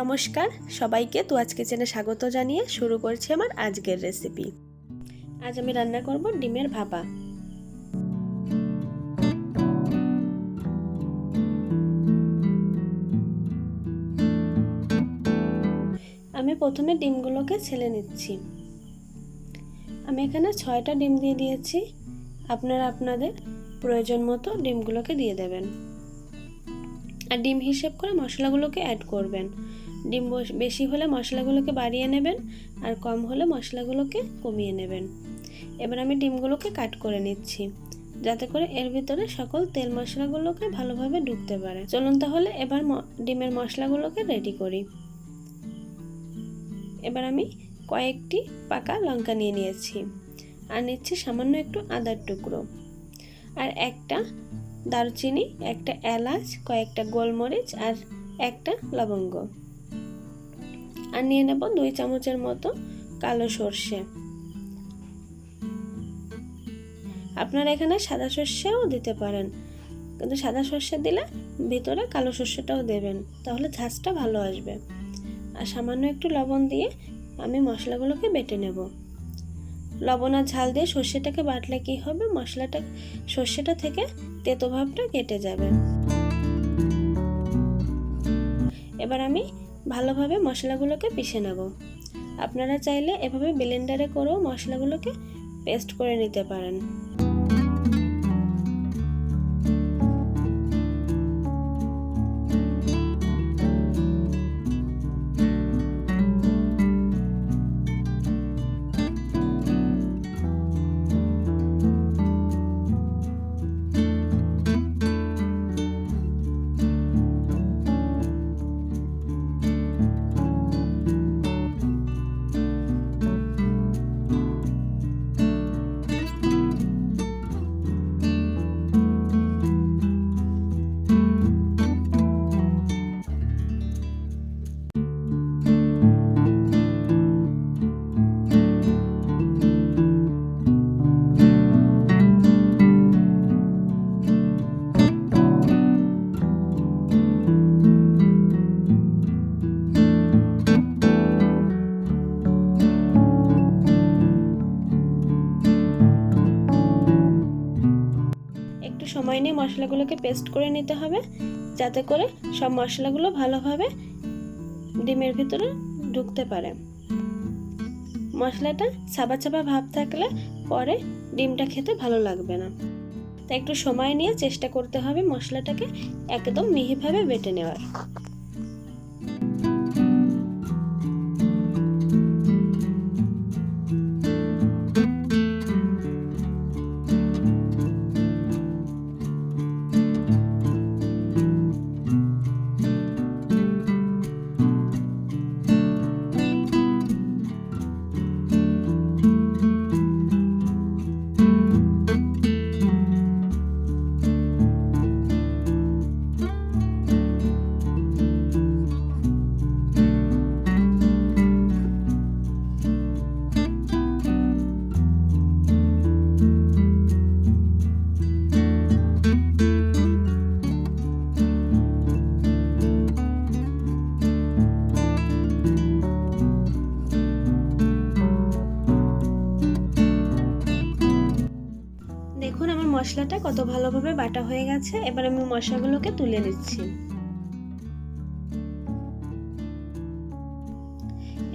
নমস্কার সবাইকে তুয়াজ কিচেনে স্বাগত জানিয়ে শুরু করছি আমার আজকের রেসিপি। আজ আমি রান্না করব ডিমের ভাপা। আমি প্রথমে ডিমগুলোকে ছেলে নিচ্ছি। আমি এখানে 6টা ডিম দিয়ে দিয়েছি। আপনারা আপনাদের প্রয়োজন মতো ডিমগুলোকে দিয়ে দেবেন আর ডিম হিসেব করে মশলাগুলোকে অ্যাড করবেন। ডিম বেশি হলে মশলাগুলোকে বাড়িয়ে নেবেন আর কম হলে মশলাগুলোকে কমিয়ে নেবেন। এবার আমি ডিমগুলোকে কাট করে নিচ্ছি যাতে করে এর ভিতরে সকল তেল মশলাগুলোকে ভালোভাবে ঢুকতে পারে। চলুন তাহলে এবার ডিমের মশলাগুলোকে রেডি করি। এবার আমি কয়েকটি পাকা লঙ্কা নিয়ে নিয়েছি আর নিচ্ছি সামান্য একটু আদার টুকরো আর একটা দারুচিনি, একটা এলাচ, কয়েকটা গোলমরিচ আর একটা লবঙ্গ। আর নিয়ে নেব 2 চামচের মতো কালো সর্ষে। আপনারা এখানে সাদা সর্ষেও দিতে পারেন, কিন্তু সাদা সর্ষে দিলে ভিতরে কালো সর্ষেটাও দেবেন, তাহলে ঝাঁঝটা ভালো আসবে। আর সামান্য একটু লবণ দিয়ে আমি মশলাগুলোকে বেটে নেব। লবণ আর ঝাল দিয়ে সর্ষেটাকে বাটলে কি হবে, সর্ষেটা থেকে তেতো ভাবটা কেটে যাবে। এবার আমি ভালোভাবে মশলাগুলোকে পিষে নেব। আপনারা চাইলে এভাবে ব্লেন্ডারে করেও মশলাগুলোকে পেস্ট করে নিতে পারেন। সময় নিয়ে মশলাগুলোকে পেস্ট করে নিতে হবে যাতে করে সব মশলাগুলো ভালোভাবে ডিমের ভিতরে ঢুকতে পারে। মশলাটা ছাপা ছাপা ভাব থাকলে পরে ডিমটা খেতে ভালো লাগবে না, তাই একটু সময় নিয়ে চেষ্টা করতে হবে মশলাটাকে একদম মিহিভাবে বেটে নেওয়ার। দেখুন আমার মশলাটা কত ভালোভাবে বাটা হয়ে গেছে। এবার আমি মশলাগুলোকে তুলে নিচ্ছি।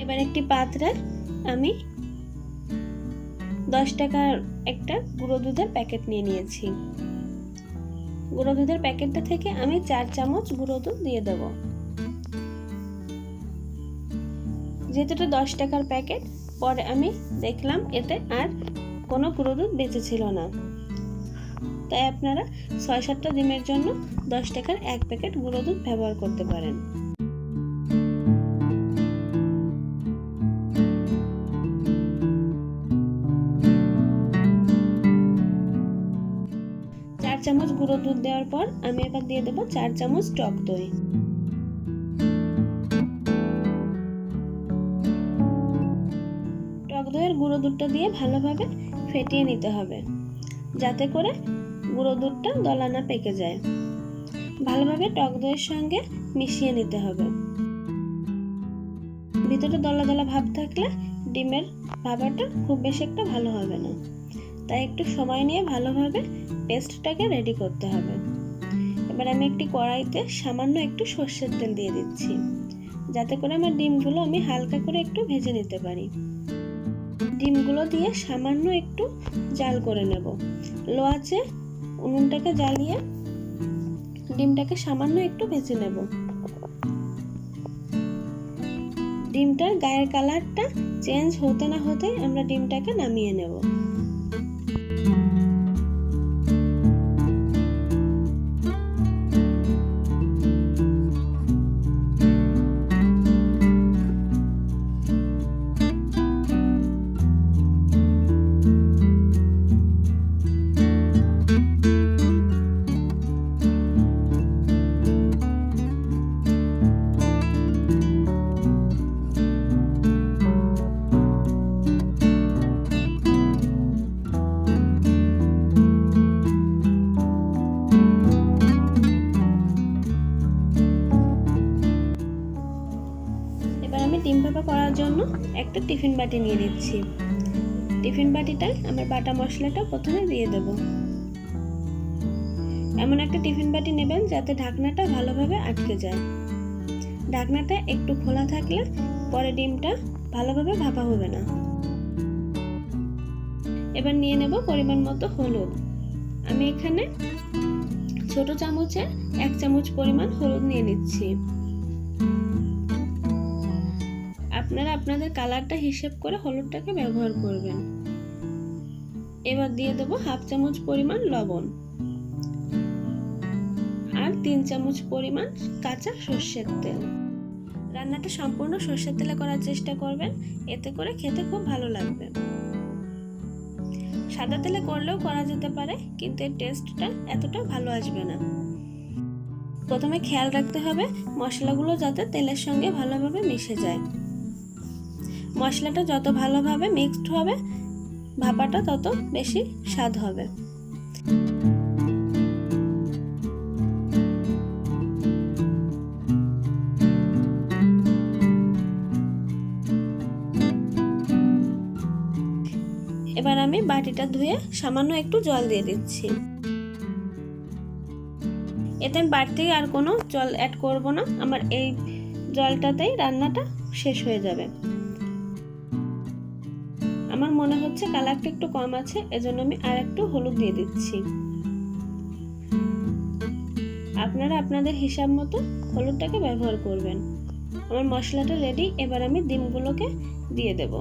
এবার একটি পাত্রে আমি 10 টাকার একটা গুঁড়ো দুধের প্যাকেট নিয়ে নিয়েছি। গুঁড়ো দুধের প্যাকেটটা থেকে আমি 4 চামচ গুঁড়ো দুধ দিয়ে দেব। যেহেতু এটা 10 টাকার প্যাকেট, পরে আমি দেখলাম এতে আর কোনো গুঁড়ো দুধ বেঁচে ছিল না, তাই আপনারা 6-7টা ডিমের জন্য 10 টাকার 1 প্যাকেট গুঁড়ো দুধ ব্যবহার করতে পারেন। চার চামচ গুঁড়ো দুধ দেওয়ার পর আমি এবার দিয়ে দেব 4 চামচ টক দই। টক দইয়ের গুঁড়ো দুধটা দিয়ে ভালোভাবে ফেটিয়ে নিতে হবে যাতে করে গুঁড়ো দুধটা দলা না পেকে যায়। ভালোভাবে টক দইয়ের সঙ্গে মিশিয়ে নিতে হবে। ভিতরে দলা দলা ভাব থাকলে ডিমের ভাপাটা খুব বেশি একটা ভালো হবে না। তাই একটু সময় নিয়ে ভালোভাবে পেস্টটাকে রেডি করতে হবে। এবার আমি একটি কড়াইতে সামান্য একটু সরষের তেল দিয়ে দিচ্ছি, যাতে করে আমার ডিমগুলো আমি হালকা করে একটু ভেজে নিতে পারি। ডিমগুলো দিয়ে সামান্য একটু জাল করে নেব। লো আঁচে উনুনটাকে জ্বালিয়ে ডিমটাকে সামান্য একটু ভেজে নেব। ডিমটার গায়ের কালারটা চেঞ্জ হতে না হতেই আমরা ডিমটাকে নামিয়ে নেব। আমি ডিম ভাপা করার জন্য একটা টিফিন বাটি নিয়ে নিচ্ছি। টিফিন বাটিটায় আমার বাটা মশলাটা প্রথমে দিয়ে দেব। এমন একটা টিফিন বাটি নেবেন যাতে ঢাকনাটা ভালোভাবে আটকে যায়। ঢাকনাটা একটু খোলা থাকলে পরে ডিমটা ভালোভাবে ভাপা হবে না। এবার নিয়ে নেব পরিমাণ মতো হলুদ। আমি এখানে ছোট চামচে 1 চামচ পরিমাণ হলুদ নিয়ে নিচ্ছি। আপনারা আপনাদের কালারটা হিসেব করে হলুদটাকে ব্যবহার করবেন। এবার দিয়ে দেব 1/2 চামচ পরিমাণ লবণ আর 3 চামচ পরিমাণ কাঁচা সরষের তেল। রান্নাটা সম্পূর্ণ সরষের তেলে করার চেষ্টা করবেন, এতে করে খেতে খুব ভালো লাগবে। সাদা তেলে করলেও করা যেতে পারে, কিন্তু এর টেস্টটা এতটা ভালো আসবে না। প্রথমে খেয়াল রাখতে হবে মশলাগুলো যাতে তেলের সঙ্গে ভালোভাবে মিশে যায়। মশলাটা যত ভালোভাবে মিক্সড হবে ভাপাটা তত বেশি স্বাদ হবে। এবার আমি বাটিটা ধুয়ে সামান্য একটু জল দিয়ে দিচ্ছি। এতে আমি বাড়তি আর কোনো জল অ্যাড করব না, আমার এই জলটাতেই রান্নাটা শেষ হয়ে যাবে। আমার মনে হচ্ছে কালারটা একটু কম আছে, এজন্য আমি আর একটু হলুদ দিয়ে দিচ্ছি। আপনারা আপনাদের হিসাব মতো হলুদটাকে ব্যবহার করবেন। আমার মশলাটা রেডি। এবার আমি ডিমগুলোকে দিয়ে দেব।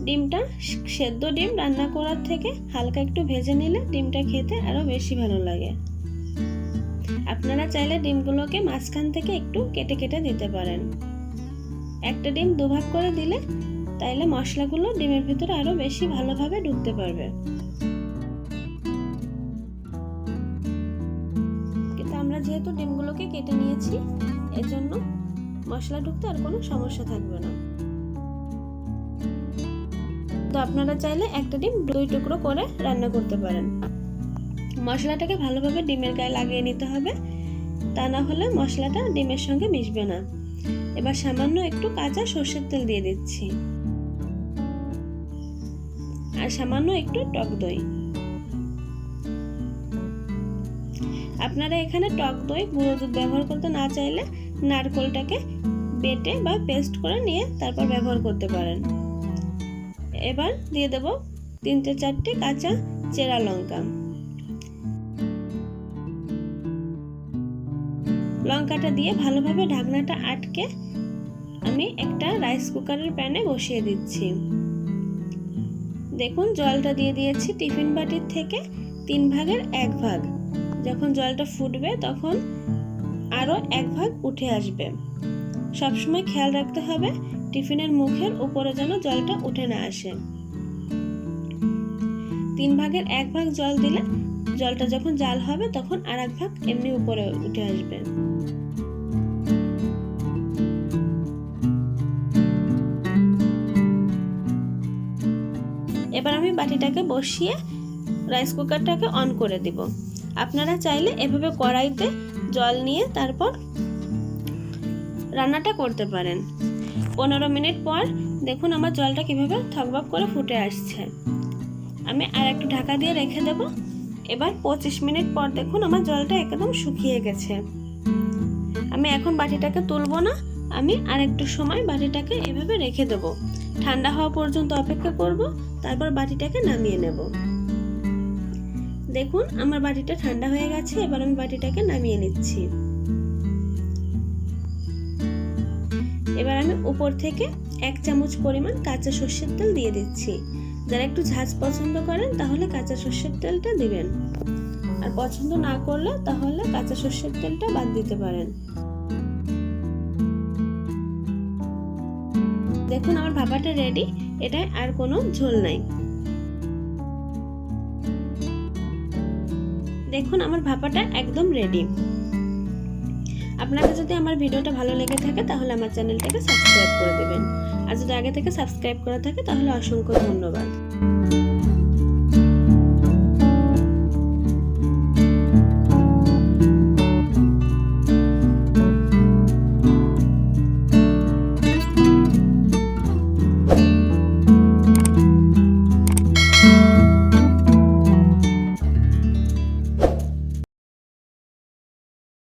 ডিমটা সেদ্ধ ডিম রান্না করার থেকে হালকা একটু ভেজে নিলে ডিমটা খেতে আরো বেশি ভালো লাগে। আপনারা চাইলে ডিমগুলোকে মাঝখান থেকে একটু কেটে কেটে দিতে পারেন। একটা ডিম দুভাগ করে দিলে তাইলে মশলাগুলো ডিমের ভিতরে আরো বেশি ভালোভাবে ঢুকতে পারবে। কিন্তু আমরা যেহেতু ডিমগুলোকে কেটে নিয়েছি, এজন্য মশলা ঢুকতে আর কোনো সমস্যা থাকবে না। তো আপনারা চাইলে একটা ডিম 2 টুকরো করে রান্না করতে পারেন। মশলাটাকে ভালোভাবে ডিমের গায়ে লাগিয়ে নিতে হবে, তা না হলে মশলাটা ডিমের সঙ্গে মিশবে না। এবার সামান্য একটু কাঁচা সরষের তেল দিয়ে দিচ্ছি আর সামান্য একটু টক দই। আপনারা এখানে টক দই গুঁড়ো দুধ ব্যবহার করতে না চাইলে নারকেলটাকে বেটে বা পেস্ট করে নিয়ে তারপর ব্যবহার করতে পারেন। এবার দিয়ে দেব 3-4টি কাঁচা চেরা লঙ্কা। লঙ্কাটা দিয়ে ভালোভাবে ঢাকনাটা আটকে আমি একটা রাইস কুকারের প্যানে বসিয়ে দিচ্ছি। দেখুন জলটা দিয়ে দিয়েছি টিফিন বাটির থেকে 3 ভাগের 1 ভাগ। যখন জলটা ফুটবে তখন আরো 1 ভাগ উঠে আসবে। সবসময় খেয়াল রাখতে হবে টিফিনের মুখের উপরে যেন জলটা উঠে না আসে। 3 ভাগের 1 ভাগ জল দিলে জলটা যখন জাল হবে তখন আর 1 ভাগ এমনি উপরে উঠে আসবে। এবার আমি বাটিটাকে বসিয়ে রাইস কুকারটাকে অন করে দিব। আপনারা চাইলে এভাবে কড়াইতে জল নিয়ে তারপর রান্নাটা করতে পারেন। 15 মিনিট পর দেখুন আমার জলটা কিভাবে থকবক করে ফুটে আসছে। আমি আর একটু ঢাকা দিয়ে রেখে দেব। এবার 25 মিনিট পর দেখুন আমার জলটা একদম শুকিয়ে গেছে। আমি এখন বাটিটাকে তুলবো না, আমি আর একটু সময় বাটিটাকে এভাবে রেখে দেব। ঠান্ডা হওয়া পর্যন্ত অপেক্ষা করব, তারপর বাটিটাকে নামিয়ে নেব। দেখুন আমার বাটিটা ঠান্ডা হয়ে গেছে, এবার আমি বাটিটাকে নামিয়ে নিচ্ছি। এবার আমি উপর থেকে 1 চামচ পরিমাণ কাঁচা সরষের তেল দিয়ে দিচ্ছি। যারা একটু ঝাঁঝ পছন্দ করেন তাহলে কাঁচা সরষের তেলটা দিবেন, আর পছন্দ না করলে তাহলে কাঁচা সরষের তেলটা বাদ দিতে পারেন। দেখুন আমার ভাপাটা রেডি, এটায় আর কোনো ঝোল নাই। দেখুন আমার ভাপাটা একদম রেডি। আপনাদের যদি আমার ভিডিওটা ভালো লেগে থাকে তাহলে আমার চ্যানেলটাকে সাবস্ক্রাইব করে দেবেন, আর যদি আগে থেকে সাবস্ক্রাইব করা থাকে তাহলে অসংখ্য ধন্যবাদ।